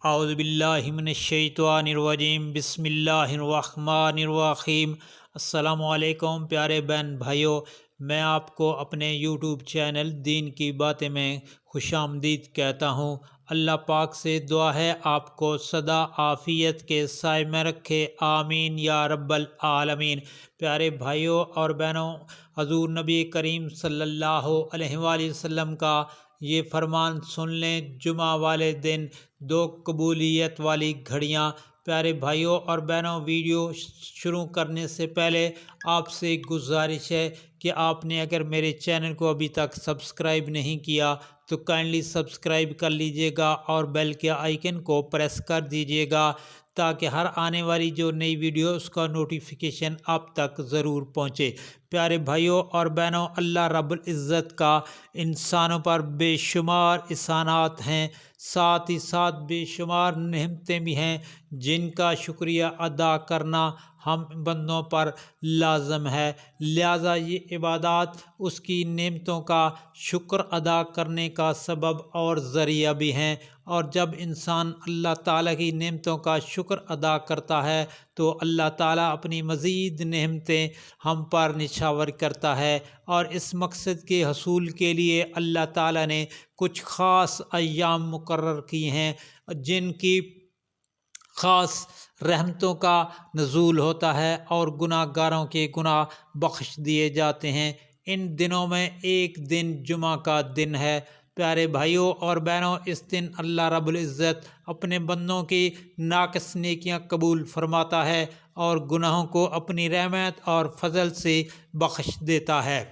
اعوذ باللہ من الشیطان الرجیم بسم اللہ الرحمن الرحیم۔ السلام علیکم پیارے بہن بھائیوں، میں آپ کو اپنے یوٹیوب چینل دین کی باتیں میں خوش آمدید کہتا ہوں۔ اللہ پاک سے دعا ہے آپ کو سدا عافیت کے سائے میں رکھے، آمین یا رب العالمین۔ پیارے بھائیوں اور بہنوں، حضور نبی کریم صلی اللہ علیہ وآلہ وسلم کا یہ فرمان سن لیں، جمعہ والے دن 2 قبولیت والی گھڑیاں۔ پیارے بھائیوں اور بہنوں، ویڈیو شروع کرنے سے پہلے آپ سے گزارش ہے کہ آپ نے اگر میرے چینل کو ابھی تک سبسکرائب نہیں کیا تو کائنڈلی سبسکرائب کر لیجئے گا اور بیل کے آئیکن کو پریس کر دیجئے گا تاکہ ہر آنے والی جو نئی ویڈیو اس کا نوٹیفیکیشن آپ تک ضرور پہنچے۔ پیارے بھائیوں اور بہنوں، اللہ رب العزت کا انسانوں پر بے شمار احسانات ہیں، ساتھ ہی ساتھ بے شمار نعمتیں بھی ہیں جن کا شکریہ ادا کرنا ہم بندوں پر لازم ہے۔ لہٰذا یہ عبادات اس کی نعمتوں کا شکر ادا کرنے کا سبب اور ذریعہ بھی ہیں، اور جب انسان اللہ تعالیٰ کی نعمتوں کا شکر ادا کرتا ہے تو اللہ تعالیٰ اپنی مزید نعمتیں ہم پر نچھاور کرتا ہے، اور اس مقصد کے حصول کے لیے اللہ تعالیٰ نے کچھ خاص ایام مقرر کی ہیں جن کی خاص رحمتوں کا نزول ہوتا ہے اور گناہ گاروں کے گناہ بخش دیے جاتے ہیں۔ ان دنوں میں ایک دن جمعہ کا دن ہے۔ پیارے بھائیوں اور بہنوں، اس دن اللہ رب العزت اپنے بندوں کی ناقص نیکیاں قبول فرماتا ہے اور گناہوں کو اپنی رحمت اور فضل سے بخش دیتا ہے۔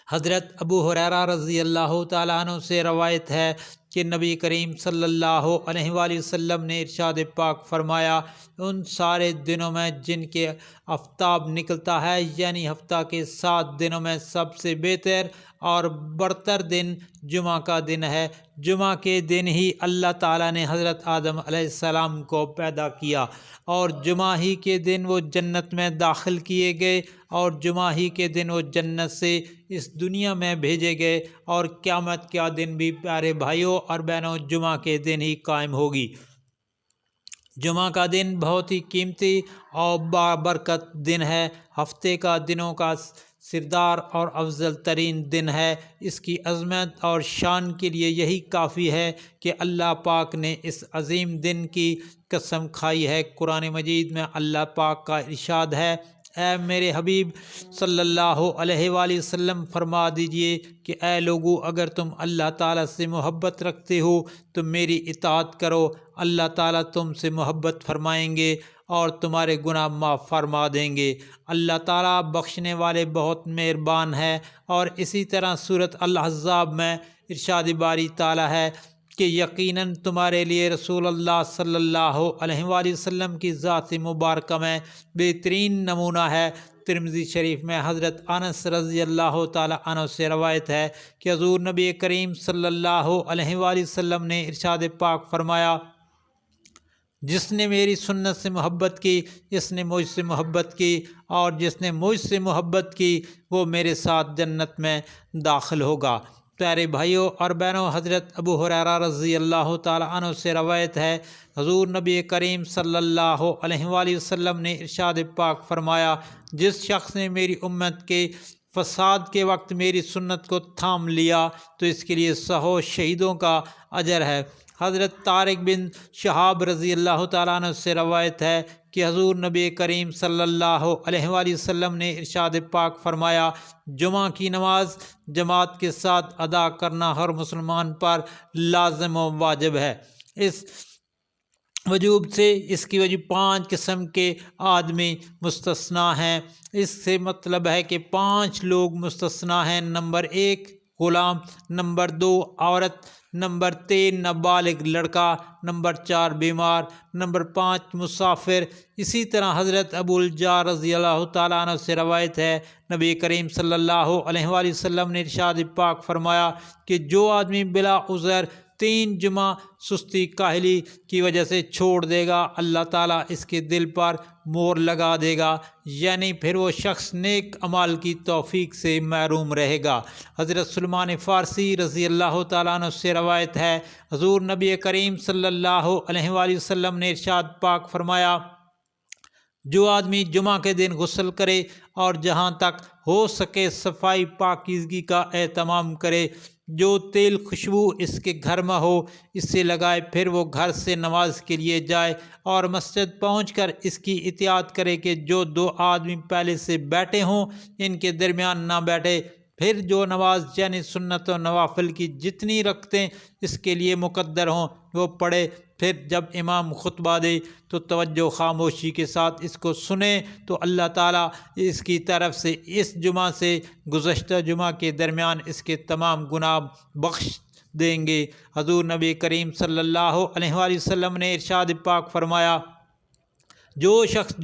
حضرت ابو ہریرہ رضی اللہ تعالیٰ عنہ سے روایت ہے کہ نبی کریم صلی اللہ علیہ وآلہ وسلم نے ارشاد پاک فرمایا، ان سارے دنوں میں جن کے آفتاب نکلتا ہے، یعنی ہفتہ کے 7 دنوں میں سب سے بہتر اور برتر دن جمعہ کا دن ہے۔ جمعہ کے دن ہی اللہ تعالیٰ نے حضرت آدم علیہ السلام کو پیدا کیا، اور جمعہ ہی کے دن وہ جنت میں داخل کیے گئے، اور جمعہ ہی کے دن وہ جنت سے اس دنیا میں بھیجے گئے، اور قیامت کا دن بھی پیارے بھائیوں اور بہنوں جمعہ کے دن ہی قائم ہوگی۔ جمعہ کا دن بہت ہی قیمتی اور بابرکت دن ہے، ہفتے کا دنوں کا سردار اور افضل ترین دن ہے۔ اس کی عظمت اور شان کے لیے یہی کافی ہے کہ اللہ پاک نے اس عظیم دن کی قسم کھائی ہے۔ قرآن مجید میں اللہ پاک کا ارشاد ہے، اے میرے حبیب صلی اللہ علیہ وآلہ وسلم فرما دیجئے کہ اے لوگو، اگر تم اللہ تعالیٰ سے محبت رکھتے ہو تو میری اطاعت کرو، اللہ تعالیٰ تم سے محبت فرمائیں گے اور تمہارے گناہ معاف فرما دیں گے۔ اللہ تعالیٰ بخشنے والے بہت مہربان ہے۔ اور اسی طرح سورۃ الاحزاب میں ارشاد باری تعالیٰ ہے کہ یقیناً تمہارے لیے رسول اللہ صلی اللہ علیہ وآلہ وسلم کی ذات مبارکہ میں بہترین نمونہ ہے۔ ترمذی شریف میں حضرت انس رضی اللہ تعالیٰ عنہ سے روایت ہے کہ حضور نبی کریم صلی اللہ علیہ وآلہ وسلم نے ارشاد پاک فرمایا، جس نے میری سنت سے محبت کی اس نے مجھ سے محبت کی، اور جس نے مجھ سے محبت کی وہ میرے ساتھ جنت میں داخل ہوگا۔ پیارے بھائیوں اور بہنوں، حضرت ابو ہریرہ رضی اللہ تعالیٰ عنہ سے روایت ہے، حضور نبی کریم صلی اللہ علیہ وآلہ وسلم نے ارشاد پاک فرمایا، جس شخص نے میری امت کے فساد کے وقت میری سنت کو تھام لیا تو اس کے لیے 100 شہیدوں کا اجر ہے۔ حضرت طارق بن شہاب رضی اللہ تعالیٰ عنہ سے روایت ہے کہ حضور نبی کریم صلی اللہ علیہ وآلہ وسلم نے ارشاد پاک فرمایا، جمعہ کی نماز جماعت کے ساتھ ادا کرنا ہر مسلمان پر لازم و واجب ہے۔ اس وجوب سے اس کی وجہ 5 قسم کے آدمی مستثنیٰ ہیں۔ اس سے مطلب ہے کہ 5 لوگ مستثنیٰ ہیں۔ نمبر 1 غلام، نمبر 2 عورت، نمبر 3 نابالغ لڑکا، نمبر 4 بیمار، نمبر 5 مسافر۔ اسی طرح حضرت ابو الجار رضی اللہ تعالیٰ عنہ سے روایت ہے، نبی کریم صلی اللہ علیہ وآلہ وسلم نے ارشاد پاک فرمایا کہ جو آدمی بلا عذر 3 جمعہ سستی کاہلی کی وجہ سے چھوڑ دے گا، اللہ تعالیٰ اس کے دل پر مور لگا دے گا، یعنی پھر وہ شخص نیک اعمال کی توفیق سے محروم رہے گا۔ حضرت سلمان فارسی رضی اللہ تعالیٰ عنہ سے روایت ہے، حضور نبی کریم صلی اللہ علیہ وآلہ وسلم نے ارشاد پاک فرمایا، جو آدمی جمعہ کے دن غسل کرے اور جہاں تک ہو سکے صفائی پاکیزگی کا اہتمام کرے، جو تیل خوشبو اس کے گھر میں ہو اسے لگائے، پھر وہ گھر سے نماز کے لیے جائے اور مسجد پہنچ کر اس کی اطاعت کرے کہ جو 2 آدمی پہلے سے بیٹھے ہوں ان کے درمیان نہ بیٹھے، پھر جو نماز یعنی سنت و نوافل کی جتنی رکعتیں اس کے لیے مقدر ہوں وہ پڑھے، پھر جب امام خطبہ دے تو توجہ خاموشی کے ساتھ اس کو سنیں تو اللہ تعالیٰ اس کی طرف سے اس جمعہ سے گزشتہ جمعہ کے درمیان اس کے تمام گناہ بخش دیں گے۔ حضور نبی کریم صلی اللہ علیہ وآلہ وسلم نے ارشاد پاک فرمایا، جو شخص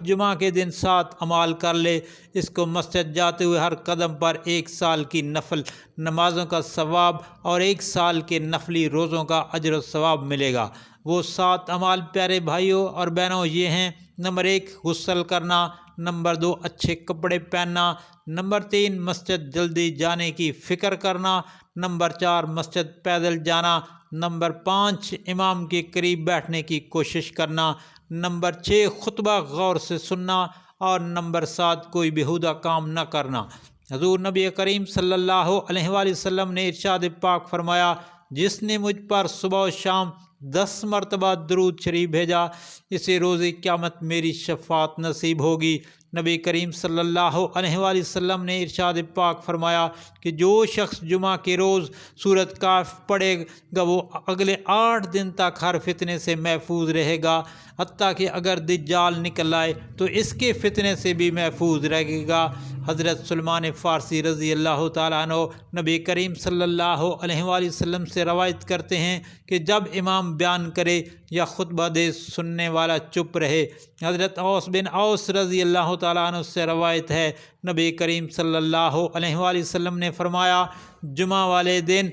جمعہ کے دن 7 اعمال کر لے، اس کو مسجد جاتے ہوئے ہر قدم پر 1 سال کی نفل نمازوں کا ثواب اور 1 سال کے نفلی روزوں کا اجر و ثواب ملے گا۔ وہ 7 اعمال پیارے بھائیوں اور بہنوں یہ ہیں: نمبر 1 غسل کرنا، نمبر 2 اچھے کپڑے پہننا، نمبر 3 مسجد جلدی جانے کی فکر کرنا، نمبر 4 مسجد پیدل جانا، نمبر 5 امام کے قریب بیٹھنے کی کوشش کرنا، نمبر 6 خطبہ غور سے سننا، اور نمبر 7 کوئی بیہودہ کام نہ کرنا۔ حضور نبی کریم صلی اللہ علیہ وآلہ وسلم نے ارشاد پاک فرمایا، جس نے مجھ پر صبح و شام 10 مرتبہ درود شریف بھیجا اسے روز قیامت میری شفاعت نصیب ہوگی۔ نبی کریم صلی اللہ علیہ وآلہ وسلم نے ارشاد پاک فرمایا کہ جو شخص جمعہ کے روز سورۃ کہف پڑھے گا وہ اگلے 8 دن تک ہر فتنے سے محفوظ رہے گا، حتیٰ کہ اگر دجال نکل آئے تو اس کے فتنے سے بھی محفوظ رہے گا۔ حضرت سلمان فارسی رضی اللہ تعالیٰ عنہ نبی کریم صلی اللہ علیہ وآلہ وسلم سے روایت کرتے ہیں کہ جب امام بیان کرے یا خطبہ دے سننے والا چپ رہے۔ حضرت اوس بن اوس رضی اللہ تعالیٰ عنہ سے روایت ہے، نبی کریم صلی اللہ علیہ وآلہ وسلم نے فرمایا، جمعہ والے دن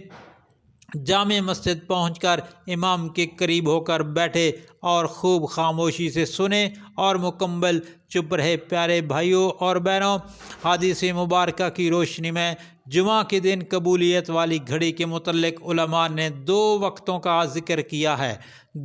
جامع مسجد پہنچ کر امام کے قریب ہو کر بیٹھے اور خوب خاموشی سے سنیں اور مکمل چپ رہے۔ پیارے بھائیوں اور بہنوں، حدیث مبارکہ کی روشنی میں جمعہ کے دن قبولیت والی گھڑی کے متعلق علماء نے 2 وقتوں کا ذکر کیا ہے۔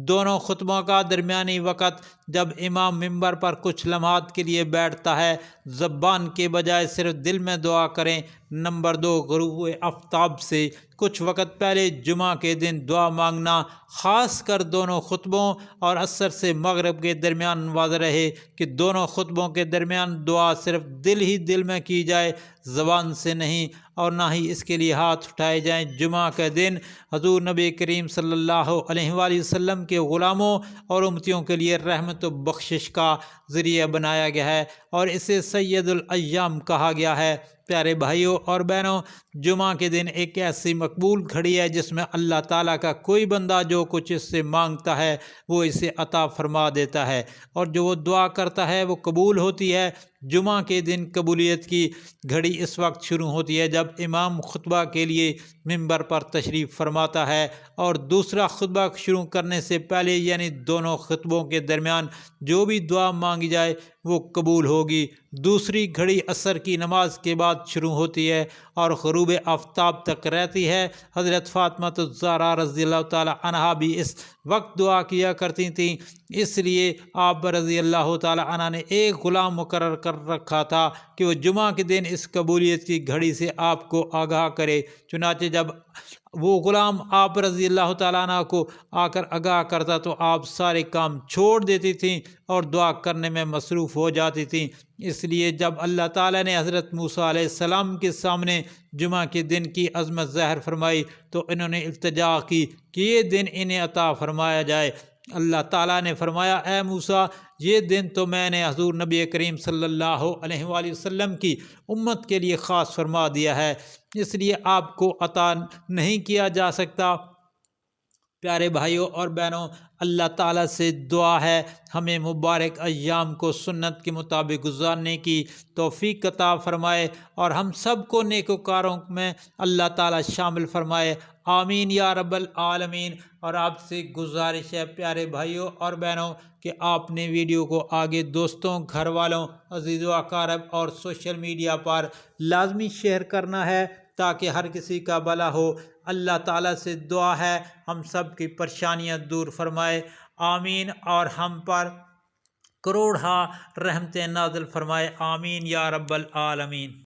دونوں خطبوں کا درمیانی وقت جب امام ممبر پر کچھ لمحات کے لیے بیٹھتا ہے، زبان کے بجائے صرف دل میں دعا کریں۔ نمبر 2 غروب آفتاب سے کچھ وقت پہلے جمعہ کے دن دعا مانگنا، خاص کر دونوں خطبوں اور عصر سے مغرب کے درمیان واضح رہے کہ دونوں خطبوں کے درمیان دعا صرف دل ہی دل میں کی جائے، زبان سے نہیں، اور نہ ہی اس کے لیے ہاتھ اٹھائے جائیں۔ جمعہ کے دن حضور نبی کریم صلی اللہ علیہ وآلہ وسلم کے غلاموں اور امتیوں کے لیے رحمت و بخشش کا ذریعہ بنایا گیا ہے اور اسے سید الایام کہا گیا ہے۔ پیارے بھائیوں اور بہنوں، جمعہ کے دن ایک ایسی مقبول گھڑی ہے جس میں اللہ تعالیٰ کا کوئی بندہ جو کچھ اس سے مانگتا ہے وہ اسے عطا فرما دیتا ہے، اور جو وہ دعا کرتا ہے وہ قبول ہوتی ہے۔ جمعہ کے دن قبولیت کی گھڑی اس وقت شروع ہوتی ہے جب امام خطبہ کے لیے منبر پر تشریف فرماتا ہے اور دوسرا خطبہ شروع کرنے سے پہلے یعنی دونوں خطبوں کے درمیان جو بھی دعا مانگی جائے وہ قبول ہوگی۔ دوسری گھڑی عصر کی نماز کے بعد شروع ہوتی ہے اور غروب آفتاب تک رہتی ہے۔ حضرت فاطمہ الزہرا رضی اللہ تعالی عنہا بھی اس وقت دعا کیا کرتی تھیں، اس لیے آپ رضی اللہ تعالی عنہ نے ایک غلام مقرر کر رکھا تھا کہ وہ جمعہ کے دن اس قبولیت کی گھڑی سے آپ کو آگاہ کرے۔ چنانچہ جب وہ غلام آپ رضی اللہ تعالیٰ عنہ کو آ کر آگاہ کرتا تو آپ سارے کام چھوڑ دیتی تھیں اور دعا کرنے میں مصروف ہو جاتی تھیں۔ اس لیے جب اللہ تعالیٰ نے حضرت موسیٰ علیہ السلام کے سامنے جمعہ کے دن کی عظمت ظاہر فرمائی تو انہوں نے التجا کی کہ یہ دن انہیں عطا فرمایا جائے۔ اللہ تعالیٰ نے فرمایا، اے موسیٰ، یہ دن تو میں نے حضور نبی کریم صلی اللہ علیہ وآلہ وسلم کی امت کے لیے خاص فرما دیا ہے، اس لیے آپ کو عطا نہیں کیا جا سکتا۔ پیارے بھائیوں اور بہنوں، اللہ تعالیٰ سے دعا ہے ہمیں مبارک ایام کو سنت کے مطابق گزارنے کی توفیق عطا فرمائے اور ہم سب کو نیکوکاروں میں اللہ تعالیٰ شامل فرمائے، آمین یا رب العالمین۔ اور آپ سے گزارش ہے پیارے بھائیوں اور بہنوں کہ آپ نے ویڈیو کو آگے دوستوں، گھر والوں، عزیز و اقارب اور سوشل میڈیا پر لازمی شیئر کرنا ہے تاکہ ہر کسی کا بھلا ہو۔ اللہ تعالیٰ سے دعا ہے ہم سب کی پریشانیاں دور فرمائے، آمین، اور ہم پر کروڑہا رحمتیں نازل فرمائے، آمین یا رب العالمین۔